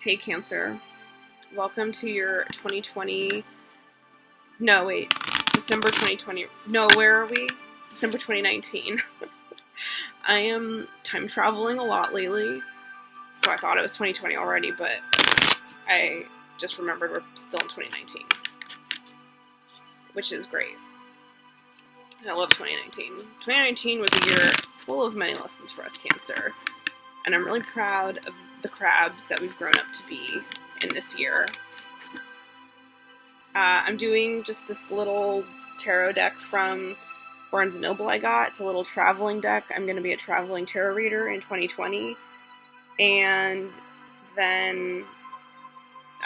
Hey Cancer, welcome to your 2020, no wait, December 2020, no where are we? December 2019. I am time traveling a lot lately, so I thought it was 2020 already, but I just remembered we're still in 2019, which is great. I love 2019. 2019 was a year full of many lessons for us Cancer, and I'm really proud of the crabs that we've grown up to be in this year. I'm doing just this little tarot deck from Barnes & Noble I got. It's a little traveling deck. I'm going to be a traveling tarot reader in 2020. And then,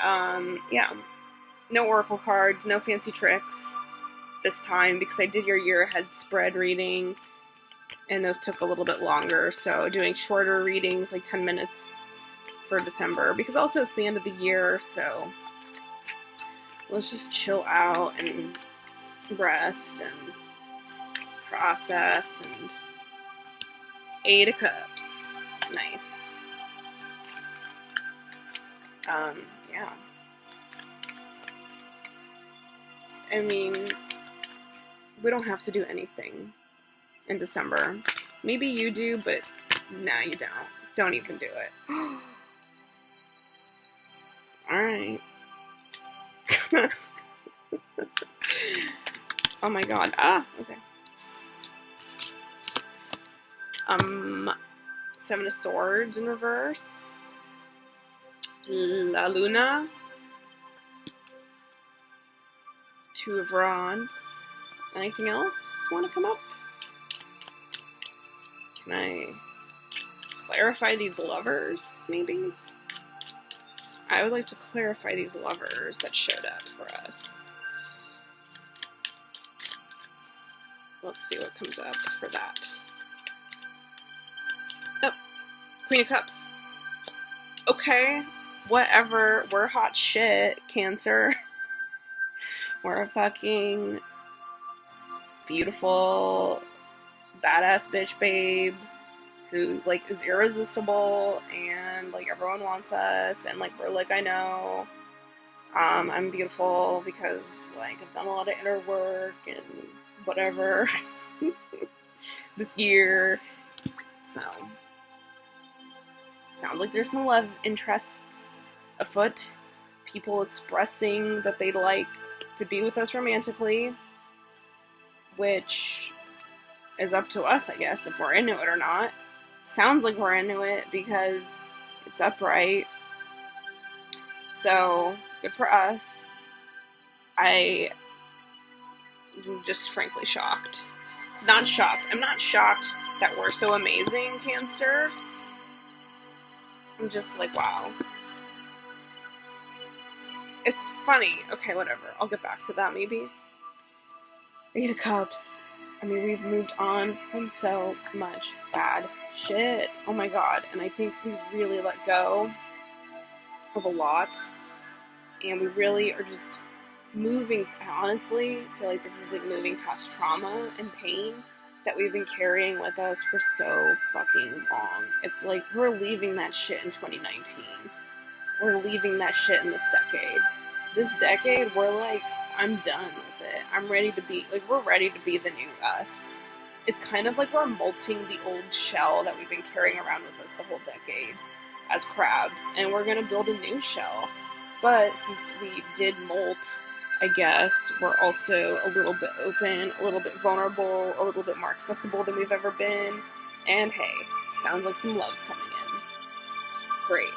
no oracle cards, no fancy tricks this time because I did your year ahead spread reading and those took a little bit longer. So doing shorter readings, like 10 minutes for December, because also it's the end of the year, so let's just chill out and rest and process. And 8 of Cups. Nice. Yeah. I mean, we don't have to do anything in December. Maybe you do, but nah, you don't. Don't even do it. Alright. Oh my god. Okay. 7 of Swords in reverse. La Luna. 2 of Wands. Anything else want to come up? Can I clarify these lovers, maybe? I would like to clarify these lovers that showed up for us. Let's see what comes up for that. Oh, Queen of Cups. Okay, whatever. We're hot shit, Cancer. We're a fucking beautiful, badass bitch babe who, like, is irresistible and, like, everyone wants us and, like, we're like, I know. I'm beautiful because, like, I've done a lot of inner work and whatever this year. So, sounds like there's some love interests afoot. People expressing that they'd like to be with us romantically, which is up to us, I guess, if we're into it or not. Sounds like we're into it because it's upright. So, good for us. I am just frankly shocked. Not shocked. I'm not shocked that we're so amazing, Cancer. I'm just like, wow. It's funny. Okay, whatever. I'll get back to that maybe. 8 of Cups. I mean, we've moved on from so much bad shit. Oh my god. And I think we really let go of a lot. And we really are just moving, honestly, I feel like this is like moving past trauma and pain that we've been carrying with us for so fucking long. It's like we're leaving that shit in 2019. We're leaving that shit in this decade. This decade, we're like, I'm done with it. I'm ready to be, like, we're ready to be the new us. It's kind of like we're molting the old shell that we've been carrying around with us the whole decade as crabs, and we're gonna build a new shell. But since we did molt, I guess, we're also a little bit open, a little bit vulnerable, a little bit more accessible than we've ever been. And hey, sounds like some love's coming in. Great.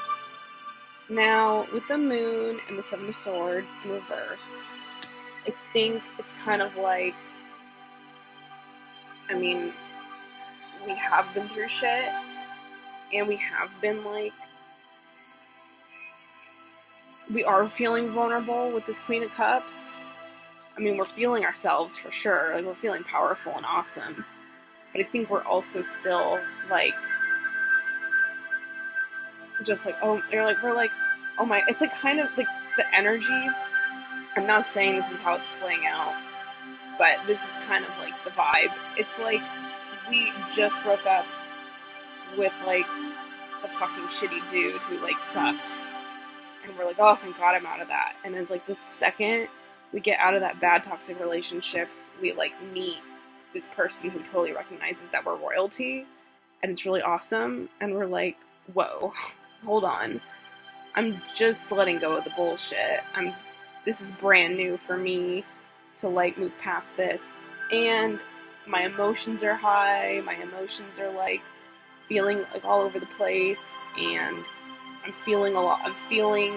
Now, with the Moon and the 7 of Swords in reverse, I think it's kind of like, I mean, we have been through shit, and we have been, like, we are feeling vulnerable with this Queen of Cups. I mean, we're feeling ourselves for sure. Like, we're feeling powerful and awesome. But I think we're also still, like, just like, oh, we're like, oh my, it's like kind of like the energy. I'm not saying this is how it's playing out, but this is kind of like the vibe. It's like we just broke up with, like, the fucking shitty dude who, like, sucked. and we're like, oh, thank God I'm out of that. And it's like the second we get out of that bad toxic relationship, we like meet this person who totally recognizes that we're royalty, and it's really awesome. And we're like, whoa, hold on. I'm just letting go of the bullshit. This is brand new for me to like move past this. And my emotions are high. My emotions are like feeling like all over the place, and I'm feeling a lot. I'm feeling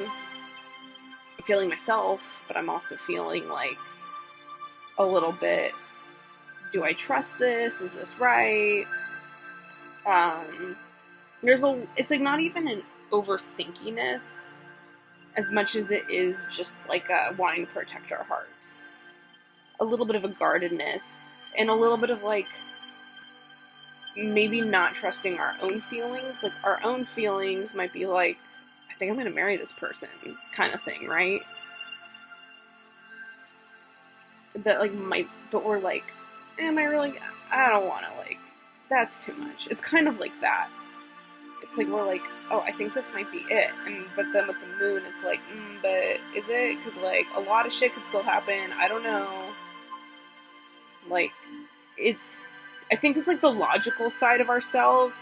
myself, but I'm also feeling like a little bit, do I trust this? Is this right? It's like not even an overthinkiness as much as it is just like wanting to protect our hearts. A little bit of a guardedness, and a little bit of like maybe not trusting our own feelings. Like our own feelings might be like, I think I'm gonna marry this person kind of thing, right? That like but we're like, am I really, I don't want to, like, that's too much. It's kind of like that. It's like we're like, oh, I think this might be it. But then with the moon, it's like, but is it? Because like a lot of shit could still happen. I don't know. Like, I think it's like the logical side of ourselves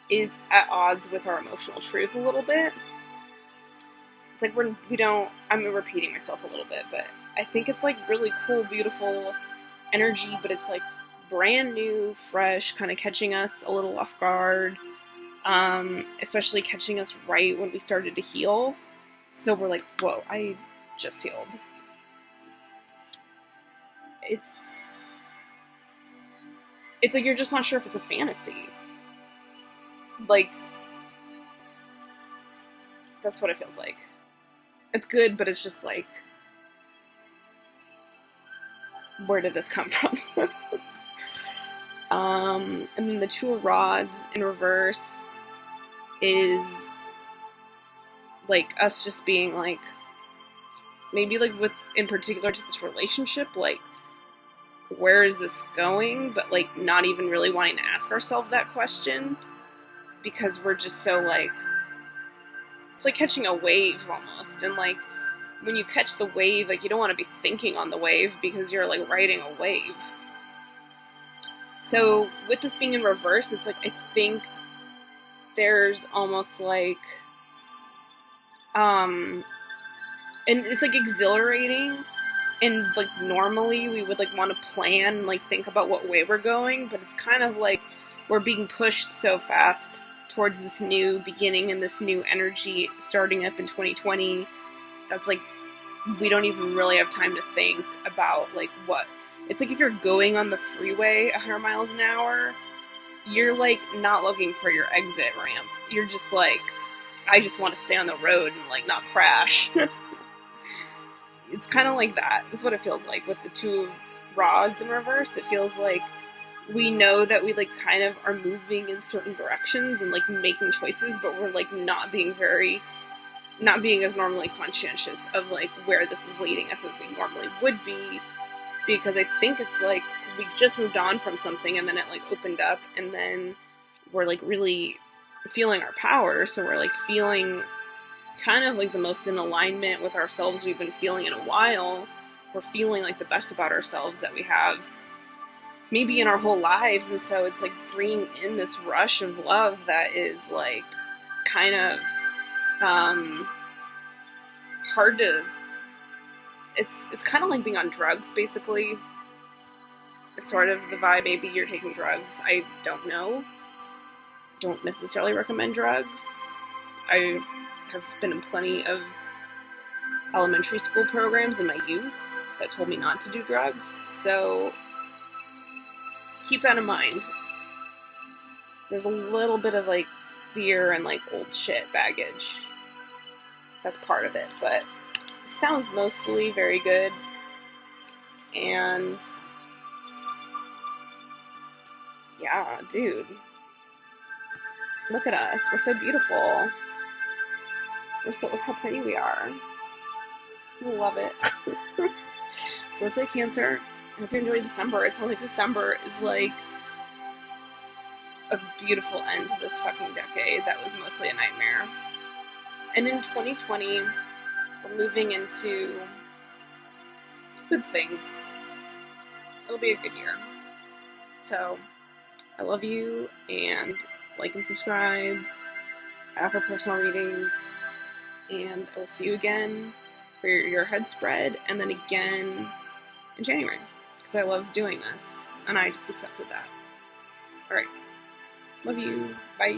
is at odds with our emotional truth a little bit. It's like I'm repeating myself a little bit, but I think it's like really cool, beautiful energy, but it's like brand new, fresh, kind of catching us a little off guard, especially catching us right when we started to heal. So we're like, whoa, I just healed. It's like you're just not sure if it's a fantasy. Like, that's what it feels like. It's good, but it's just like, where did this come from? And then the Two of Rods in reverse is like us just being like, maybe like with, in particular to this relationship, like, where is this going? But like not even really wanting to ask ourselves that question, because we're just so like, it's like catching a wave almost. And like when you catch the wave, like you don't want to be thinking on the wave because you're like riding a wave. So with this being in reverse, it's like I think there's almost like and it's like exhilarating, and like normally we would like want to plan and like think about what way we're going, but it's kind of like we're being pushed so fast towards this new beginning and this new energy starting up in 2020 that's like we don't even really have time to think about like what it's like. If you're going on the freeway 100 miles an hour, you're like not looking for your exit ramp. You're just like, I just want to stay on the road and like not crash. It's kind of like that. That's what it feels like with the Two of Rods in reverse. It feels like we know that we like kind of are moving in certain directions and like making choices, but we're like not being as normally conscientious of like where this is leading us as we normally would be, because I think it's like we just moved on from something and then it like opened up, and then we're like really feeling our power. So we're like feeling kind of like the most in alignment with ourselves we've been feeling in a while. We're feeling like the best about ourselves that we have maybe in our whole lives. And so it's like bringing in this rush of love that is like kind of hard to, it's kind of like being on drugs basically. It's sort of the vibe. Maybe you're taking drugs, I don't know. Don't necessarily recommend drugs. I have been in plenty of elementary school programs in my youth that told me not to do drugs, so keep that in mind. There's a little bit of like fear and like old shit baggage. That's part of it, but it sounds mostly very good. And yeah, dude, look at us. We're so beautiful. Look how pretty we are. I love it. So let's say Cancer. I hope you enjoy December. It sounds like December is like a beautiful end to this fucking decade that was mostly a nightmare. And in 2020, we're moving into good things. It'll be a good year. So, I love you, and like and subscribe. I offer personal readings, and I will see you again for your head spread, and then again in January, because I love doing this, and I just accepted that. Alright. Love you. Bye.